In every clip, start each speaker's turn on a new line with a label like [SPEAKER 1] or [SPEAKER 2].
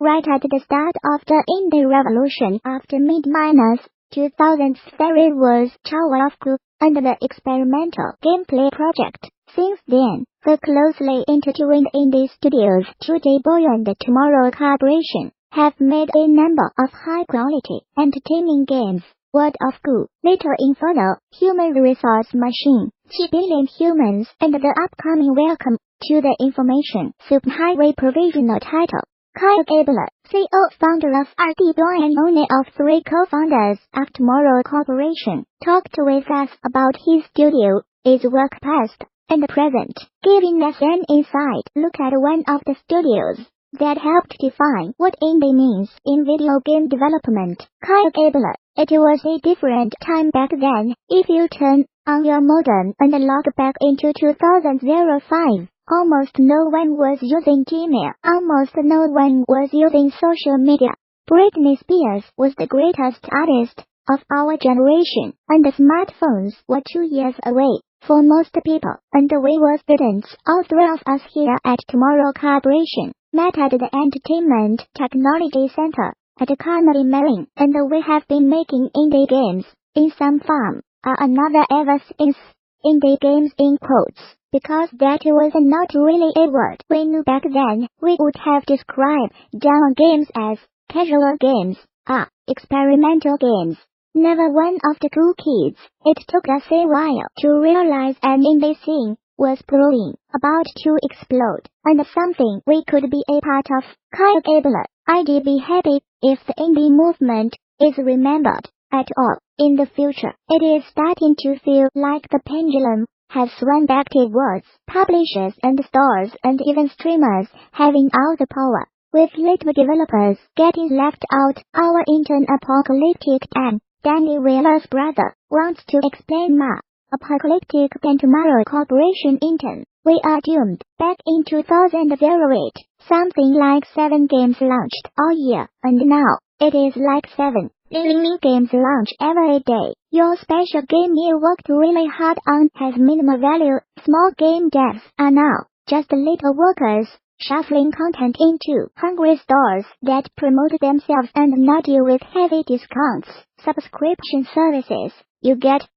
[SPEAKER 1] right at the start of the indie revolution after mid-2000s there was Tower of Good and the experimental gameplay project. Since then, the closely intertwined indie studios today and Tomorrow Corporation have made a number of high-quality, entertaining games. World of Goo, Little Inferno, Human Resource Machine, 2 Billion Humans, and the upcoming Welcome to the Information Superhighway provisional title. Kyle Gabler, CEO founder of RD and owner of 3 co-founders of Tomorrow Corporation, talked with us about his studio, his work past and present, giving us an inside look at one of the studios that helped define what indie means in video game development. Kyle Gabler, it was a different time back then. If you turn on your modem and log back into 2005, almost no one was using Gmail, almost no one was using social media. Britney Spears was the greatest artist of our generation, and the smartphones were 2 years away for most people, and we were students, all 3 of us here at Tomorrow Corporation, met at the Entertainment Technology Center at Carnegie Mellon, and we have been making indie games in some form or another ever since. Indie games in quotes, because that was not really a word we knew back then. We would have described genre games as casual games or experimental games. Never one of the cool kids. It took us a while to realize an indie scene was brewing, about to explode, and something we could be a part of. Kyle Gabler, I'd be happy if the indie movement is remembered at all in the future. It is starting to feel like the pendulum has swung back towards publishers and stores and even streamers having all the power, with little developers getting left out. Our intern Apocalyptic and Danny Wheeler's brother wants to explain more. Apocalyptic and Tomorrow Corporation intern. We are doomed. Back in 2008, something like 7 games launched all year, and now it is like 7 million games launch every day. Your special game you worked really hard on has minimal value. Small game devs are now just little workers, shuffling content into hungry stores that promote themselves and not deal with heavy discounts. Subscription services. You get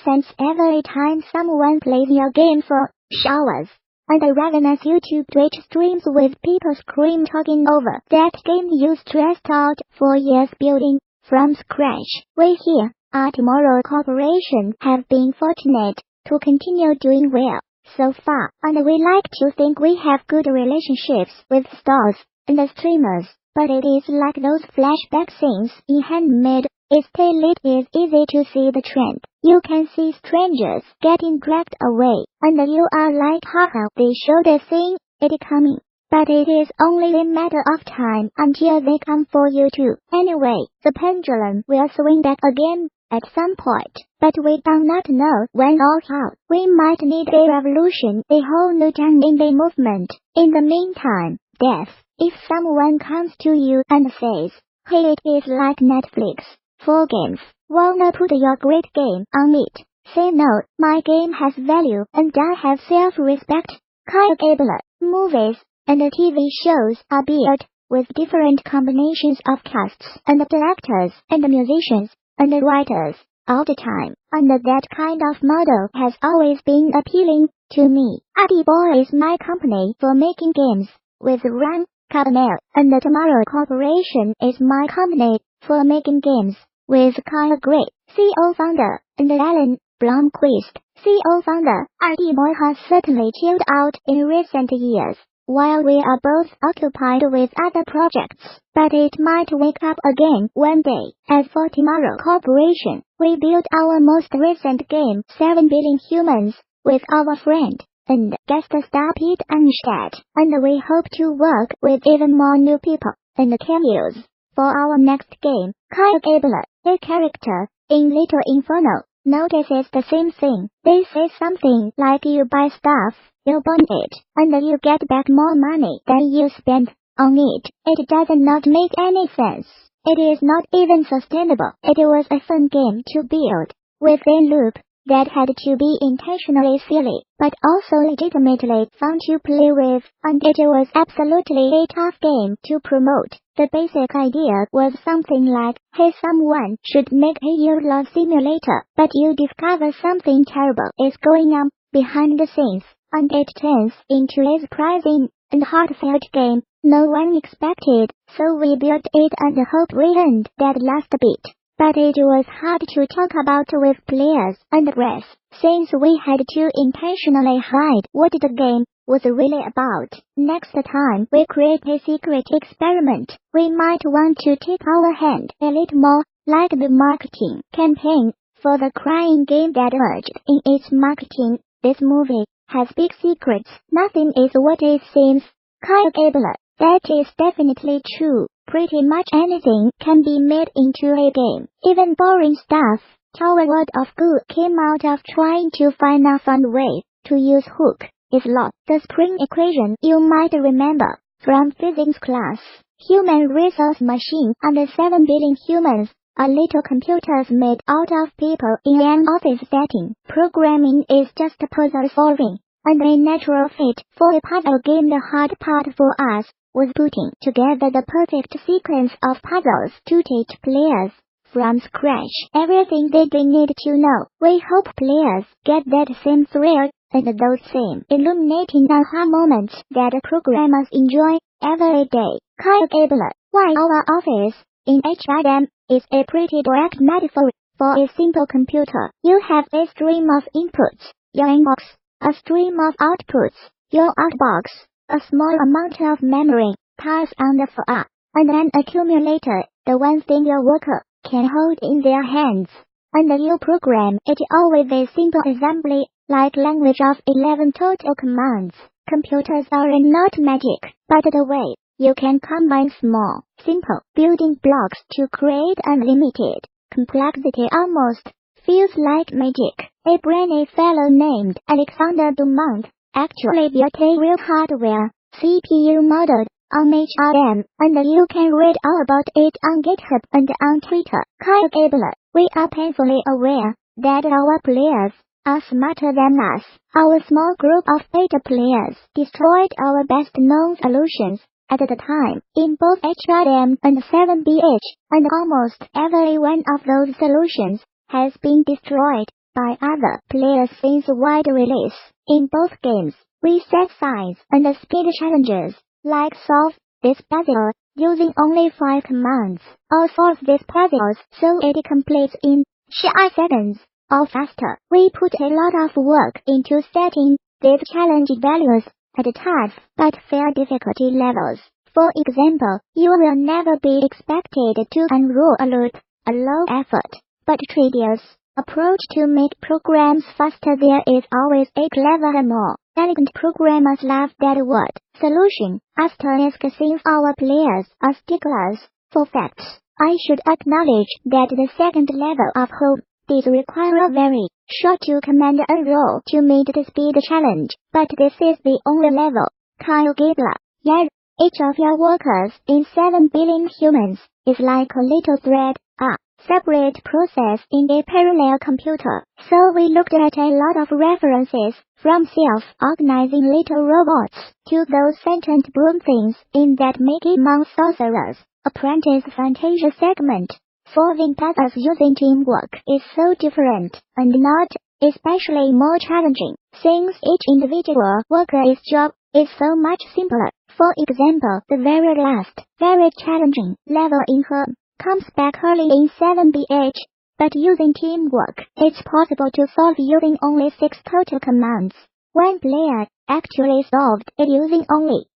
[SPEAKER 1] cents every time someone plays your game for hours. And the ravenous YouTube Twitch streams with people scream talking over that game you stressed out for years building from scratch. We here at Tomorrow Corporation have been fortunate to continue doing well so far, and we like to think we have good relationships with stores and the streamers, but it is like those flashback scenes in Handmaid. It's it is easy to see the trend. You can see strangers getting dragged away, and you are like, haha, they should have seen it coming. But it is only a matter of time until they come for you too. Anyway, the pendulum will swing back again at some point, but we do not know when or how. We might need a revolution, a whole new genre in the movement. In the meantime, death. If someone comes to you and says, hey, it is like Netflix for games, wanna put your great game on it? Say no, my game has value and I have self-respect. Kyle Gabler, movies and TV shows are built with different combinations of casts and directors and musicians and writers all the time, and that kind of model has always been appealing to me. RD is my company for making games with Ron Carnell, and the Tomorrow Corporation is my company for making games with Kyle Gray, CEO founder, and Alan Blomquist, CEO founder. RD has certainly chilled out in recent years, while we are both occupied with other projects, but it might wake up again one day. As for Tomorrow Corporation, we built our most recent game, 7 Billion Humans, with our friend and guest star Pete Anstad, and we hope to work with even more new people and cameos. For our next game, Kyle Gabler, a character in Little Inferno, notices the same thing. They say something like you buy stuff, you burn it, and you get back more money than you spent on it. It does not make any sense. It is not even sustainable. It was a fun game to build, with a loop, that had to be intentionally silly, but also legitimately fun to play with, and it was absolutely a tough game to promote. The basic idea was something like, hey, someone should make a your-love simulator, but you discover something terrible is going on behind the scenes, and it turns into a surprising and heartfelt game no one expected, so we built it and hoped we earned that last bit. But it was hard to talk about with players and press, since we had to intentionally hide what the game was really about. Next time we create a secret experiment, we might want to tip our hand a little more, like the marketing campaign for the crying game that urged in its marketing, this movie has big secrets, nothing is what it seems. Kyle Gabler, that is definitely true. Pretty much anything can be made into a game, even boring stuff. Our word of good came out of trying to find a fun way to use hook is law, the spring equation you might remember from physics class. Human resource machine and the 7 billion humans are little computers made out of people in an office setting. Programming is just puzzle solving, and a natural fit for a puzzle game. The hard part for us was putting together the perfect sequence of puzzles to teach players from scratch everything they need to know. We hope players get that same thrill and those same illuminating aha moments that programmers enjoy every day. Kyle Gabler, why our office in HRM is a pretty direct metaphor for a simple computer. You have a stream of inputs, your inbox, a stream of outputs, your outbox, a small amount of memory, pass on the far, and an accumulator, the one thing your worker can hold in their hands. And you program it all with a simple assembly, like language of 11 total commands. Computers are not magic, but the way you can combine small, simple building blocks to create unlimited complexity almost feels like magic. A brainy fellow named Alexander Dumont actually built a real hardware CPU modeled on HRM, and you can read all about it on GitHub and on Twitter. Kyle Gabler, we are painfully aware that our players are smarter than us. Our small group of beta players destroyed our best-known solutions at the time in both HRM and 7BH, and almost every one of those solutions has been destroyed by other players since wide release. In both games, we set size and speed challenges, like solve this puzzle using only 5 commands, or solve these puzzles so it completes in 5 seconds or faster. We put a lot of work into setting these challenge values at tough but fair difficulty levels. For example, you will never be expected to unroll alert, a low effort but tedious approach to make programs faster. There is always a clever and more elegant programmers love that word. Solution asterisk. Since our players are sticklers for facts, I should acknowledge that the second level of home does require a very short to command and roll to meet the speed challenge, but this is the only level. Kyle Gabler, yeah, each of your workers in 7 billion humans is like a little thread, a separate process in a parallel computer. So we looked at a lot of references, from self-organizing little robots to those sentient broom things in that Mickey Mouse Sorcerer's Apprentice Fantasia segment. Solving puzzles using teamwork is so different, and not especially more challenging, since each individual worker's job is so much simpler. For example, the very last, very challenging level in Home comes back early in 7BH, but using teamwork, it's possible to solve using only 6 total commands. One player actually solved it using only.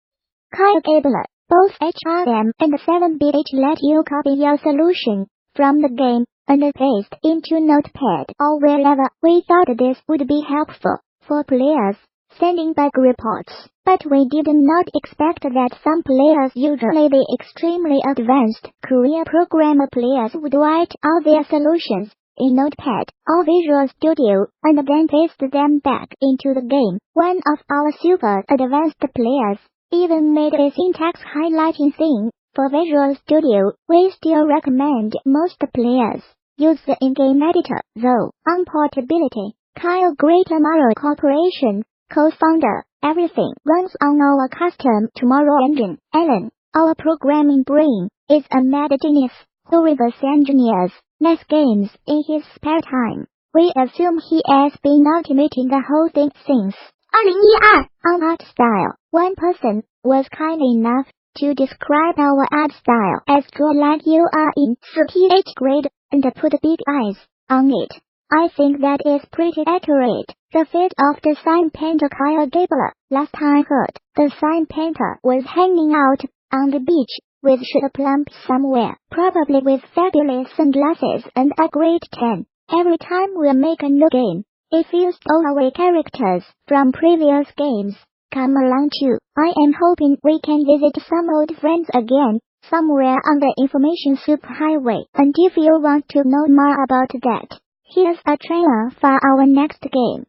[SPEAKER 1] Kyle Gabler, both HRM and 7BH let you copy your solution from the game and paste into Notepad or wherever. We thought this would be helpful for players sending bug reports, but we did not expect that some players, usually the extremely advanced career programmer players, would write all their solutions in Notepad or Visual Studio and then paste them back into the game. One of our super advanced players even made a syntax highlighting thing for Visual Studio. We still recommend most players use the in-game editor, though. On portability, Kyle Gabler, Tomorrow Corporation, co-founder. Everything runs on our custom Tomorrow engine. Alan, our programming brain, is a mad genius who reverse engineers NES games in his spare time. We assume he has been automating the whole thing since 2012. On art style, one person was kind enough to describe our art style as draw like you are in 38th grade and put big eyes on it. I think that is pretty accurate. The fate of the sign painter Kyle Gabler. Last I heard, the sign painter was hanging out on the beach with shoulda plump somewhere, probably with fabulous sunglasses and a great tan. Every time we make a new game, it feels all our characters from previous games come along too. I am hoping we can visit some old friends again, somewhere on the information superhighway. And if you want to know more about that, here's a trailer for our next game.